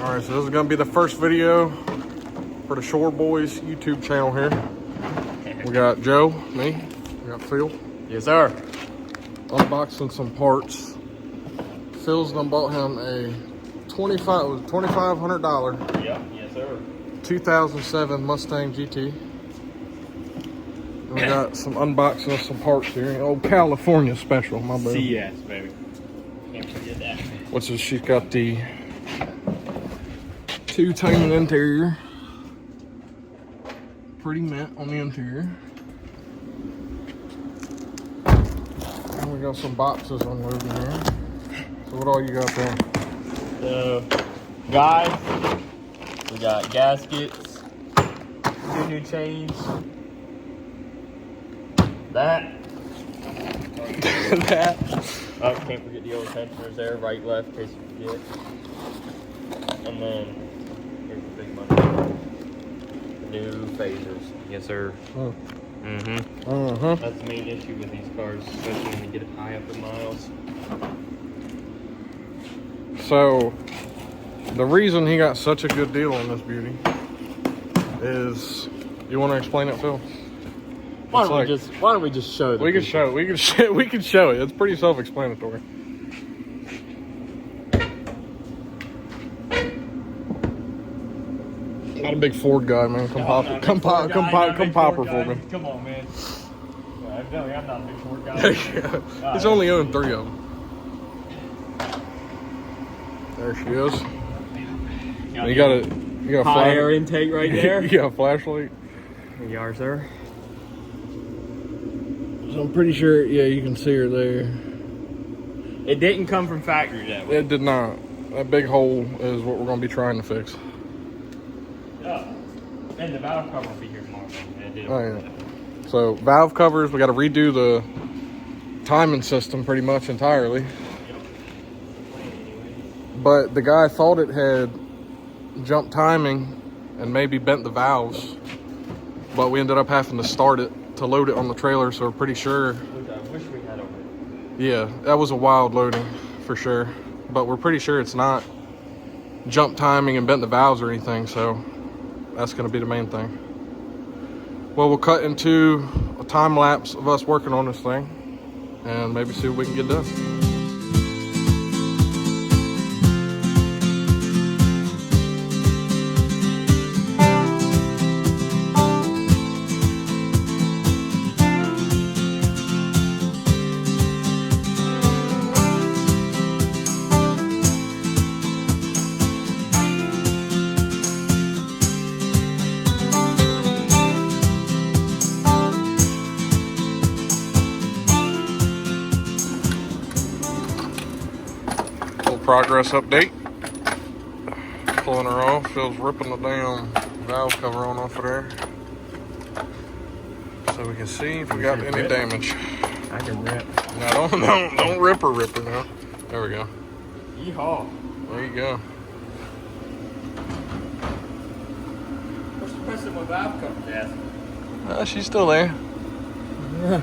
All right, so this is gonna be the first video for the Shore Boys YouTube channel here. We got Joe, me, we got Phil. Yes, sir. Unboxing some parts. Phil's done bought him a $2,500. Yep, yes, sir. 2007 Mustang GT. And we got some unboxing of some parts here. Old California special, my bad. CS, baby. Can't forget that. What's this? She's got the two-tone interior. Pretty mint on the interior. And we got some boxes unloading here. So what all you got there? So, guys, we got gaskets, 2 new chains, that. That. Oh, can't forget the old tensioners there, right, left, in case you forget. And then, here's the big money. New phasers. Yes, sir. Oh. Mm-hmm. That's the main issue with these cars, especially when you get it high up in miles. So, the reason he got such a good deal on this beauty is, you want to explain it, Phil? Why don't we just show the We can show it. We can show it. It's pretty self-explanatory. Not a big Ford guy, man. Come pop for me. Come on, man. I'm not a big Ford guy. He's only owned 3 of them. There she is. You got a high air intake right there. You got a flashlight. There you are, sir. So I'm pretty sure, yeah, you can see her there. It didn't come from factory that way. It did not. That big hole is what we're going to be trying to fix. And the valve cover will be here tomorrow. Oh, yeah. So valve covers, we got to redo the timing system pretty much entirely. Yep. But the guy thought it had jumped timing and maybe bent the valves. But we ended up having to start it to load it on the trailer, so we're pretty sure. Which I wish we had over. Yeah, that was a wild loading for sure. But we're pretty sure it's not jump timing and bent the valves or anything, so that's going to be the main thing. Well, we'll cut into a time lapse of us working on this thing and maybe see what we can get done. Progress update. Pulling her off. Phil's ripping the damn valve cover on off of there, so we can see if we got any damage. I can rip. No, don't rip her now. There we go. Yeehaw. There you go. What's the rest of my valve cover, Jazz? She's still there. Yeah.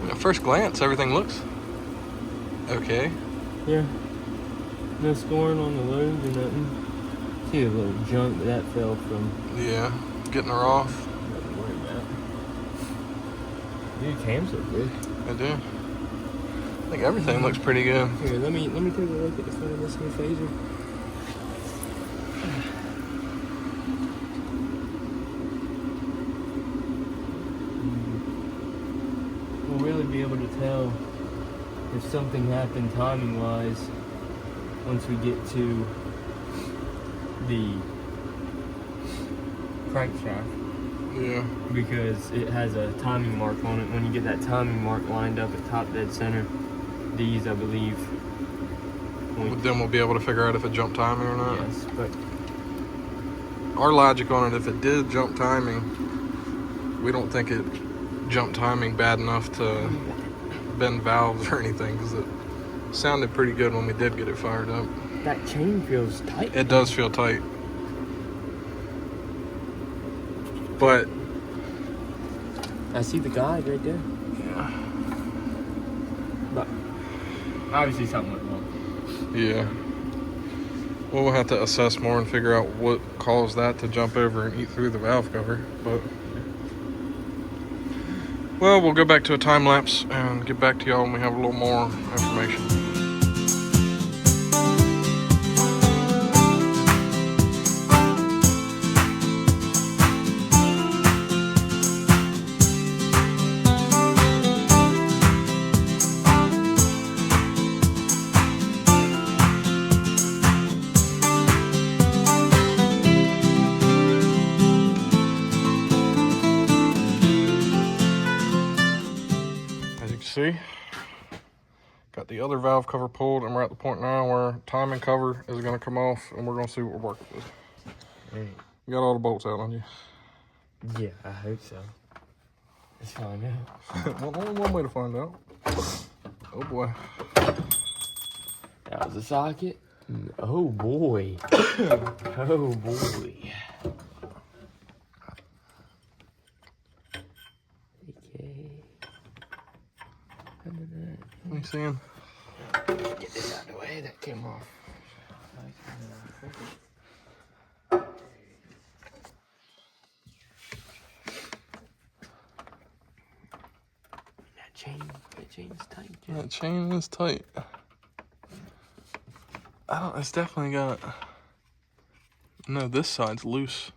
At first glance, everything looks okay. Yeah. No scoring on the loads or nothing. See a little junk, but that fell from. Yeah, getting her off. Nothing to worry about. Dude, cams look good. I do. I think everything looks pretty good. Here, let me take a look at the front of this new phaser. We'll really be able to tell if something happened timing wise once we get to the crankshaft. Yeah. Because it has a timing mark on it. When you get that timing mark lined up at top dead center, these I believe Then we'll be able to figure out if it jumped timing or not. Yes, but our logic on it, if it did jump timing, we don't think it jumped timing bad enough to bend valves or anything, because it sounded pretty good when we did get it fired up. that chain feels tight. It does feel tight. But I see the guide right there. yeah. But obviously something went wrong. Yeah. We'll have to assess more and figure out what caused that to jump over and eat through the valve cover. But well, we'll go back to a time lapse and get back to y'all when we have a little more information. See, got the other valve cover pulled, and we're at the point now where timing cover is going to come off, and we're going to see what we're working with. Hey. You got all the bolts out on you? Yeah, I hope so. Let's find out. Well, only one way to find out. Oh boy. That was a socket. Oh boy. Oh boy. Okay. What are you seeing? Get this out of the way. That came off. That chain's tight. Jim. That chain is tight. It's definitely got. No, this side's loose.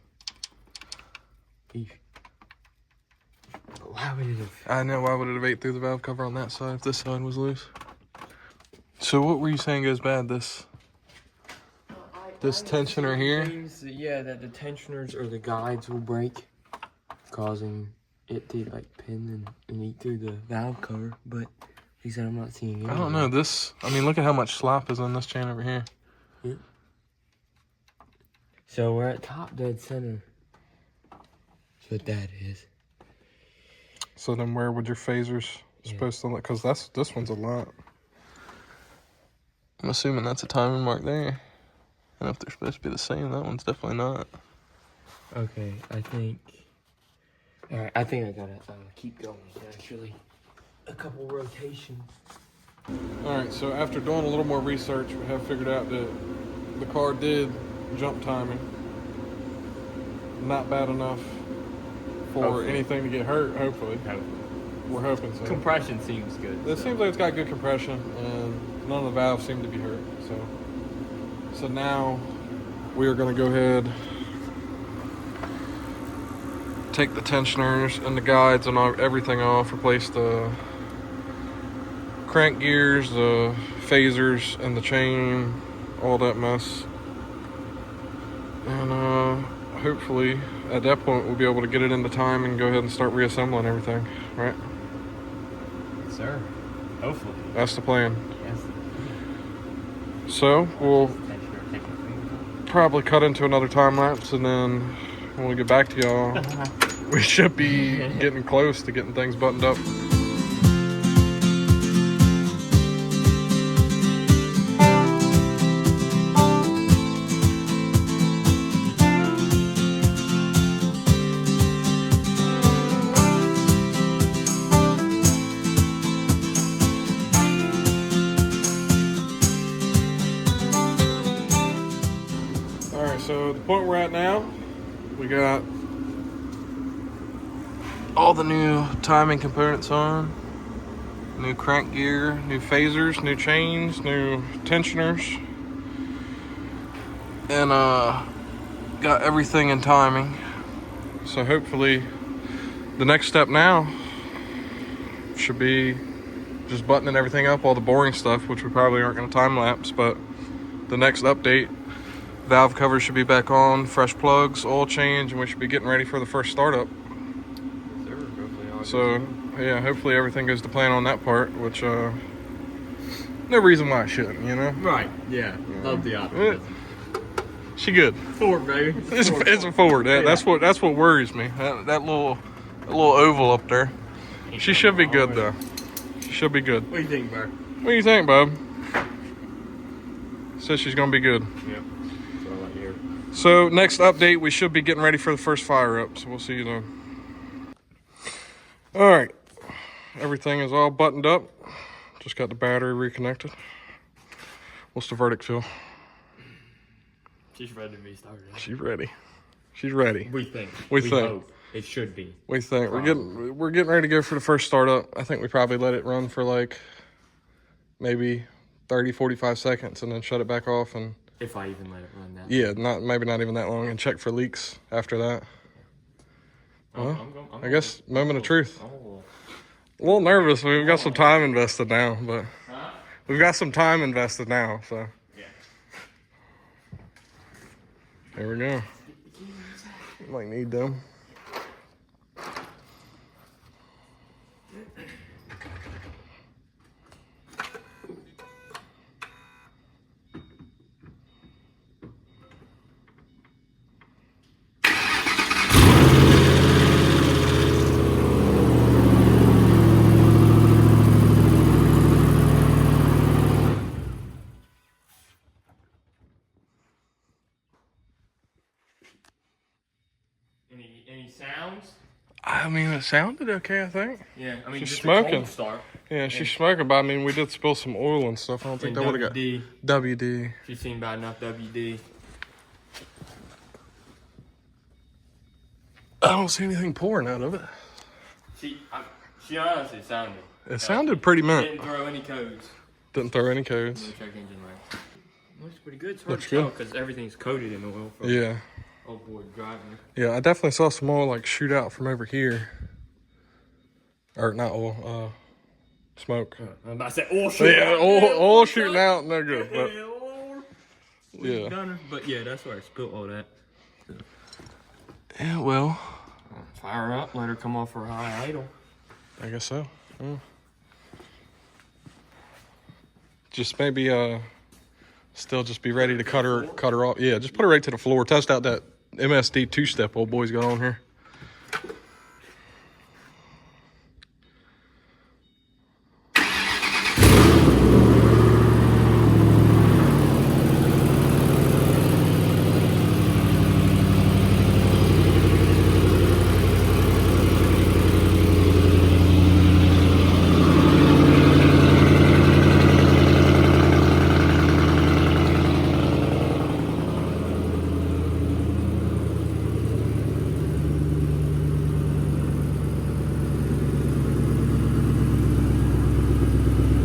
Why would it have? I know, why would it have ate through the valve cover on that side if this side was loose? So what were you saying goes bad? This tensioner here? Yeah, that the tensioners or the guides will break, causing it to like pin and eat through the valve cover. But he said I'm not seeing it. I don't know. I mean, look at how much slop is on this chain over here. Yeah. So we're at top dead center. That's what that is. So then where would your phasers supposed to look? Because this one's a lot. I'm assuming that's a timing mark there. And if they're supposed to be the same, that one's definitely not. Okay, I think... Alright, I think I gotta keep going, actually. A couple rotations. Alright, so after doing a little more research, we have figured out that the car did jump timing. Not bad enough for anything to get hurt, hopefully. We're hoping so. Compression seems good. It seems like it's got good compression, and none of the valves seem to be hurt. So now we are going to go ahead, take the tensioners and the guides and everything off, replace the crank gears, the phasers, and the chain, all that mess. And hopefully at that point we'll be able to get it into time and go ahead and start reassembling everything, right? Yes, sir. Hopefully. That's the plan. Yes. So we'll probably cut into another time lapse, and then when we get back to y'all, we should be getting close to getting things buttoned up. So the point we're at now, we got all the new timing components on, new crank gear, new phasers, new chains, new tensioners, and got everything in timing. So hopefully the next step now should be just buttoning everything up, all the boring stuff, which we probably aren't going to time lapse, but the next update, valve cover should be back on, fresh plugs, oil change, and we should be getting ready for the first startup. So yeah, hopefully everything goes to plan on that part, which no reason why I shouldn't, you know? Right, yeah. Love the optimism. She good. Ford, baby. It's a Ford. That's what worries me. That little oval up there. She should be good though. She should be good. What do you think, bro? What do you think, bub? Says she's gonna be good. Yep. So next update, we should be getting ready for the first fire up. So we'll see you then. All right, everything is all buttoned up. Just got the battery reconnected. What's the verdict, Phil? She's ready to be started. She's ready. She's ready. We think. We think. Hope it should be. We think. We're getting ready to go for the first startup. I think we probably let it run for like maybe 30, 45 seconds and then shut it back off. And if I even let it run that. Yeah, maybe not even that long, and check for leaks after that. Well, I guess moment of truth. A little nervous. We've got some time invested now, but we've got some time invested now, so. Yeah. Here we go. Might need them. Any sounds? I mean, it sounded okay, I think. Yeah, I mean, she's just smoking. A cold start. Yeah, she's smoking, but I mean, we did spill some oil and stuff. I don't think that would have got WD. She's seen about enough WD. I don't see anything pouring out of it. She honestly sounded. It sounded pretty mint. Didn't throw any codes. Didn't throw any codes. Check engine light. Looks pretty good. It's hard Looks to tell good because everything's coated in oil. Yeah. Old boy driving. Yeah, I definitely saw some oil like shoot out from over here. Or not oil, smoke. I'm about to say oil shooting yeah, out. Oil shooting out, no good. But yeah. But yeah, that's where I spilled all that. Yeah, well. Fire her up, let her come off her high idle. I guess so. Yeah. Just maybe still just be ready to cut her off. Yeah, just put her right to the floor. Test out that MSD two-step old boy's got on here.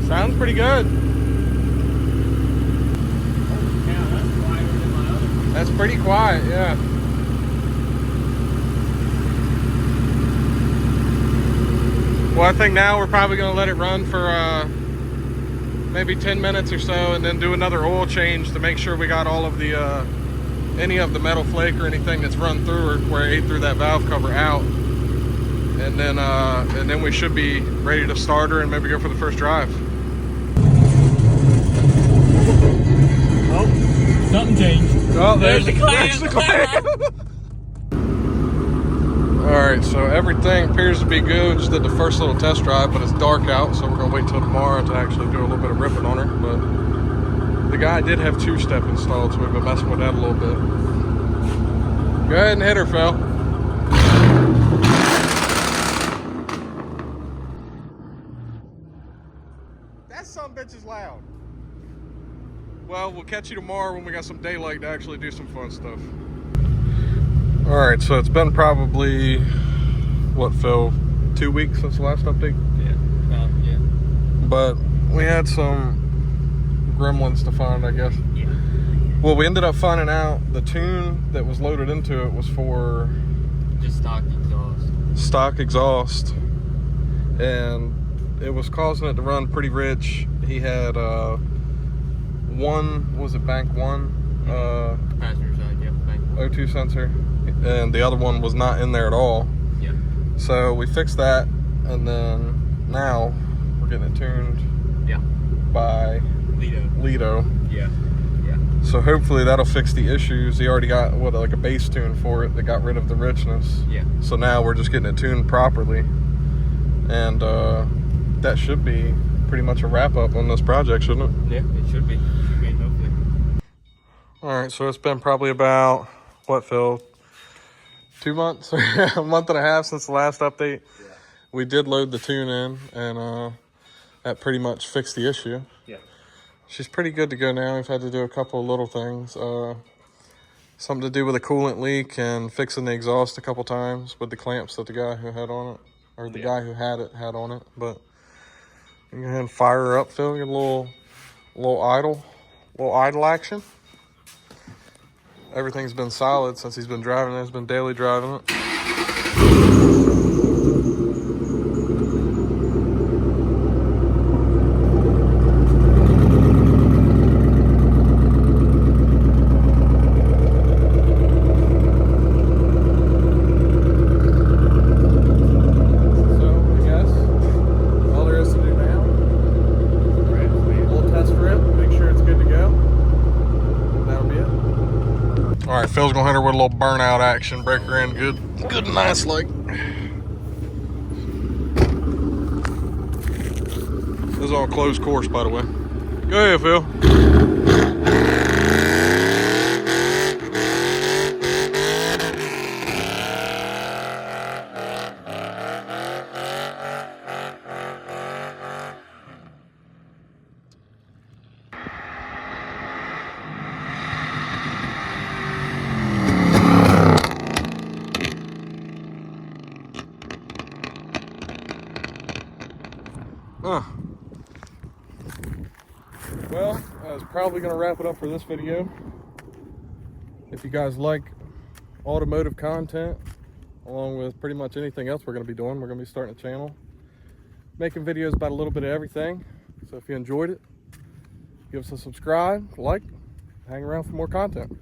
Sounds pretty good. Yeah, that's quieter than my other. That's pretty quiet, yeah. Well, I think now we're probably going to let it run for maybe 10 minutes or so and then do another oil change to make sure we got all of the any of the metal flake or anything that's run through or where it ate through that valve cover out. And then we should be ready to start her and maybe go for the first drive. Oh, something changed. Oh, there's the clamp. Alright, so everything appears to be good. Just did the first little test drive, but it's dark out, so we're going to wait till tomorrow to actually do a little bit of ripping on her. But the guy did have two-step installed, so we've been messing with that a little bit. Go ahead and hit her, Phil. That son bitch is loud. Well, we'll catch you tomorrow when we got some daylight to actually do some fun stuff. Alright, so it's been probably, what, Phil, 2 weeks since the last update? Yeah. But we had some gremlins to find, I guess. Yeah. Well, we ended up finding out the tune that was loaded into it was for just stock exhaust. Stock exhaust. And it was causing it to run pretty rich. He had bank one? Passenger side, yeah, bank one. O2 sensor. And the other one was not in there at all. Yeah. So we fixed that, and then now we're getting it tuned. Yeah. By Lido. Yeah. Yeah. So hopefully that'll fix the issues. He already got like a base tune for it that got rid of the richness. Yeah. So now we're just getting it tuned properly, and that should be pretty much a wrap up on this project, shouldn't it? Yeah, it should be. Hopefully. All right, so it's been probably about what, Phil? 2 months, a month and a half since the last update. Yeah. We did load the tune in, and that pretty much fixed the issue. Yeah. She's pretty good to go now. We've had to do a couple of little things. Something to do with a coolant leak and fixing the exhaust a couple times with the clamps that the guy who had on it, or the guy who had it had on it. But you can go ahead and fire her up, Phil. Get a little idle action. Everything's been solid since he's been driving it. He's been daily driving it. All right, Phil's gonna hit her with a little burnout action, break her in good and nice like. This is all closed course, by the way. Go ahead, Phil. Well, that's probably going to wrap it up for this video. If you guys like automotive content, along with pretty much anything else we're going to be doing, we're going to be starting a channel, making videos about a little bit of everything. So if you enjoyed it, give us a subscribe, like, hang around for more content.